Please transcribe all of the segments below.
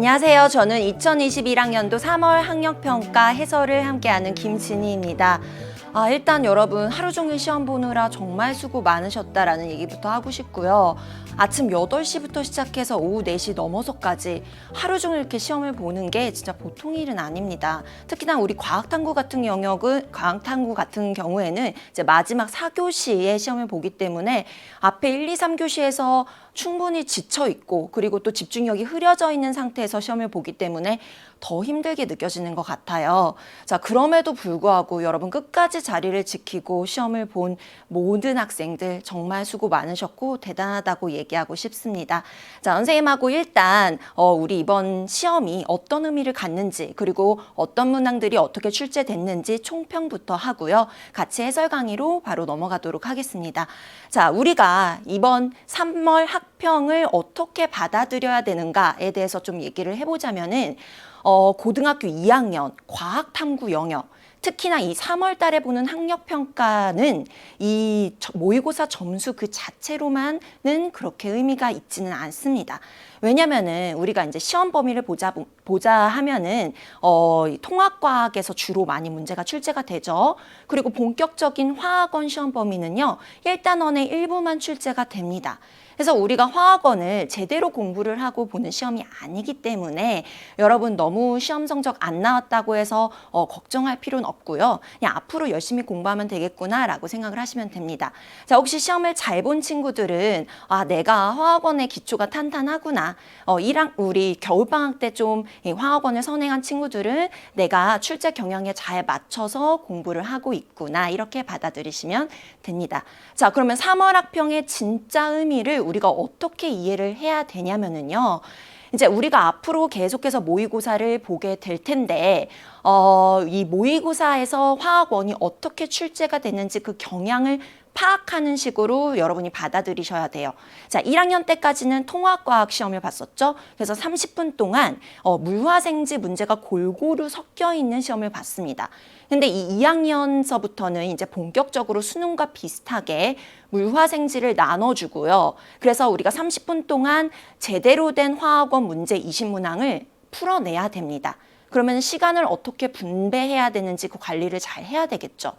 안녕하세요. 저는 2021학년도 3월 학력평가 해설을 함께하는 김진희입니다. 일단 여러분 하루 종일 시험 보느라 정말 수고 많으셨다라는 얘기부터 하고 싶고요. 아침 8시부터 시작해서 오후 4시 넘어서까지 하루 종일 이렇게 시험을 보는 게 진짜 보통 일은 아닙니다. 특히나 우리 과학탐구 같은 경우에는 이제 마지막 4교시에 시험을 보기 때문에 앞에 1, 2, 3교시에서 충분히 지쳐 있고 그리고 또 집중력이 흐려져 있는 상태에서 시험을 보기 때문에 더 힘들게 느껴지는 것 같아요. 자, 그럼에도 불구하고 여러분 끝까지 자리를 지키고 시험을 본 모든 학생들 정말 수고 많으셨고 대단하다고 얘기하고 싶습니다. 자, 선생님하고 일단 우리 이번 시험이 어떤 의미를 갖는지 그리고 어떤 문항들이 어떻게 출제됐는지 총평부터 하고요. 같이 해설 강의로 바로 넘어가도록 하겠습니다. 자, 우리가 이번 3월 학평을 어떻게 받아들여야 되는가에 대해서 좀 얘기를 해보자면은 고등학교 2학년 과학탐구 영역, 특히나 이 3월 달에 보는 학력평가는 이 모의고사 점수 그 자체로만은 그렇게 의미가 있지는 않습니다. 왜냐면은 우리가 이제 시험 범위를 보자 하면은 통합과학에서 주로 많이 문제가 출제가 되죠. 그리고 본격적인 화학원 시험 범위는요, 1단원의 일부만 출제가 됩니다. 그래서 우리가 화학원을 제대로 공부를 하고 보는 시험이 아니기 때문에 여러분 너무 시험 성적 안 나왔다고 해서 걱정할 필요는 없고요. 그냥 앞으로 열심히 공부하면 되겠구나라고 생각을 하시면 됩니다. 자, 혹시 시험을 잘 본 친구들은 내가 화학원의 기초가 탄탄하구나. 우리 겨울방학 때 좀 화학원을 선행한 친구들은 내가 출제 경향에 잘 맞춰서 공부를 하고 있구나. 이렇게 받아들이시면 됩니다. 자, 그러면 3월 학평의 진짜 의미를 우리가 어떻게 이해를 해야 되냐면은요. 이제 우리가 앞으로 계속해서 모의고사를 보게 될 텐데 이 모의고사에서 화학원이 어떻게 출제가 되는지 그 경향을 파악하는 식으로 여러분이 받아들이셔야 돼요. 자, 1학년 때까지는 통합과학 시험을 봤었죠. 그래서 30분 동안 물화생지 문제가 골고루 섞여 있는 시험을 봤습니다. 근데 이 2학년서부터는 이제 본격적으로 수능과 비슷하게 물화생지를 나눠주고요. 그래서 우리가 30분 동안 제대로 된 화학원 문제 20문항을 풀어내야 됩니다. 그러면 시간을 어떻게 분배해야 되는지 그 관리를 잘 해야 되겠죠.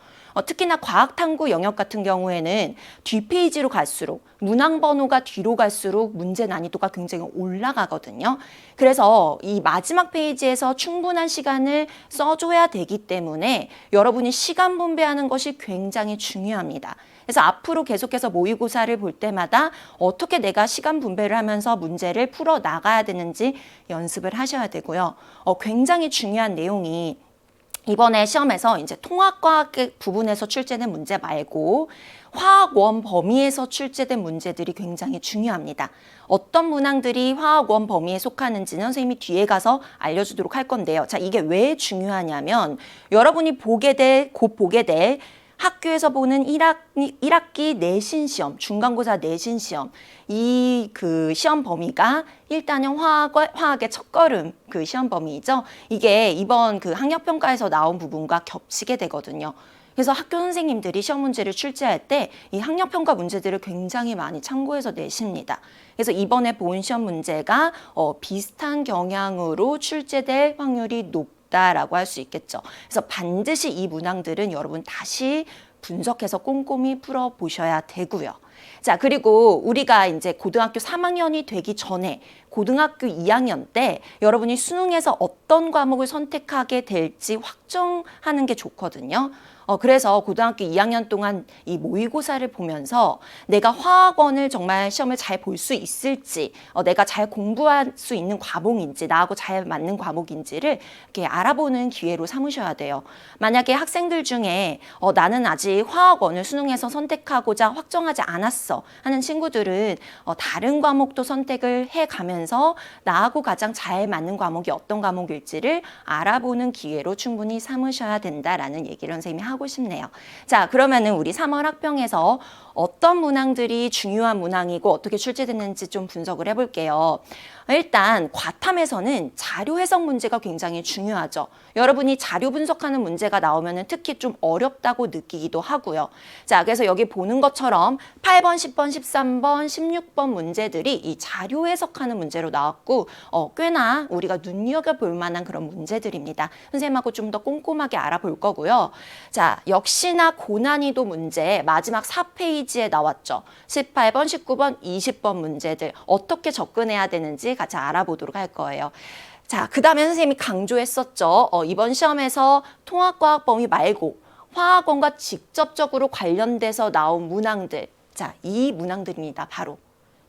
특히나 과학탐구 영역 같은 경우에는 뒷페이지로 갈수록 문항 번호가 뒤로 갈수록 문제 난이도가 굉장히 올라가거든요. 그래서 이 마지막 페이지에서 충분한 시간을 써줘야 되기 때문에 여러분이 시간 분배하는 것이 굉장히 중요합니다. 그래서 앞으로 계속해서 모의고사를 볼 때마다 어떻게 내가 시간 분배를 하면서 문제를 풀어 나가야 되는지 연습을 하셔야 되고요. 굉장히 중요한 내용이 이번에 시험에서 이제 통합과학 부분에서 출제된 문제 말고 화학원 범위에서 출제된 문제들이 굉장히 중요합니다. 어떤 문항들이 화학원 범위에 속하는지는 선생님이 뒤에 가서 알려주도록 할 건데요. 자, 이게 왜 중요하냐면 여러분이 곧 보게 될 학교에서 보는 1학기 내신 시험, 중간고사 내신 시험, 그 시험 범위가 1단원 화학의 첫걸음 그 시험 범위죠. 이게 이번 그 학력평가에서 나온 부분과 겹치게 되거든요. 그래서 학교 선생님들이 시험 문제를 출제할 때 이 학력평가 문제들을 굉장히 많이 참고해서 내십니다. 그래서 이번에 본 시험 문제가 비슷한 경향으로 출제될 확률이 높다라고 할 수 있겠죠. 그래서 반드시 이 문항들은 여러분 다시 분석해서 꼼꼼히 풀어보셔야 되고요. 자, 그리고 우리가 이제 고등학교 3학년이 되기 전에 고등학교 2학년 때 여러분이 수능에서 어떤 과목을 선택하게 될지 확정하는 게 좋거든요. 그래서 고등학교 2학년 동안 이 모의고사를 보면서 내가 화학원을 정말 시험을 잘 볼 수 있을지, 내가 잘 공부할 수 있는 과목인지, 나하고 잘 맞는 과목인지를 이렇게 알아보는 기회로 삼으셔야 돼요. 만약에 학생들 중에 나는 아직 화학원을 수능에서 선택하고자 확정하지 않았어 하는 친구들은 다른 과목도 선택을 해가면서 나하고 가장 잘 맞는 과목이 어떤 과목일지를 알아보는 기회로 충분히 삼으셔야 된다라는 얘기를 선생님이 하고 싶네요. 자, 그러면은 우리 3월 학평에서 어떤 문항들이 중요한 문항이고 어떻게 출제됐는지 좀 분석을 해볼게요. 일단 과탐에서는 자료 해석 문제가 굉장히 중요하죠. 여러분이 자료 분석하는 문제가 나오면 특히 좀 어렵다고 느끼기도 하고요. 자, 그래서 여기 보는 것처럼 18번, 10번, 13번, 16번 문제들이 이 자료 해석하는 문제로 나왔고 꽤나 우리가 눈여겨볼 만한 그런 문제들입니다. 선생님하고 좀 더 꼼꼼하게 알아볼 거고요. 자, 역시나 고난이도 문제 마지막 4페이지에 나왔죠. 18번, 19번, 20번 문제들 어떻게 접근해야 되는지 같이 알아보도록 할 거예요. 자, 그 다음에 선생님이 강조했었죠. 이번 시험에서 통합과학 범위 말고 화학원과 직접적으로 관련돼서 나온 문항들. 자, 이 문항들입니다. 바로.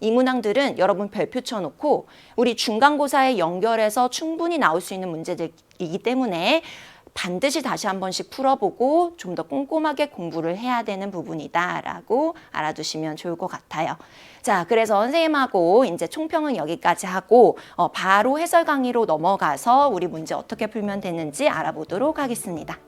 이 문항들은 여러분 별표 쳐놓고 우리 중간고사에 연결해서 충분히 나올 수 있는 문제들이기 때문에 반드시 다시 한 번씩 풀어보고 좀 더 꼼꼼하게 공부를 해야 되는 부분이다라고 알아두시면 좋을 것 같아요. 자, 그래서 선생님하고 이제 총평은 여기까지 하고 바로 해설 강의로 넘어가서 우리 문제 어떻게 풀면 되는지 알아보도록 하겠습니다.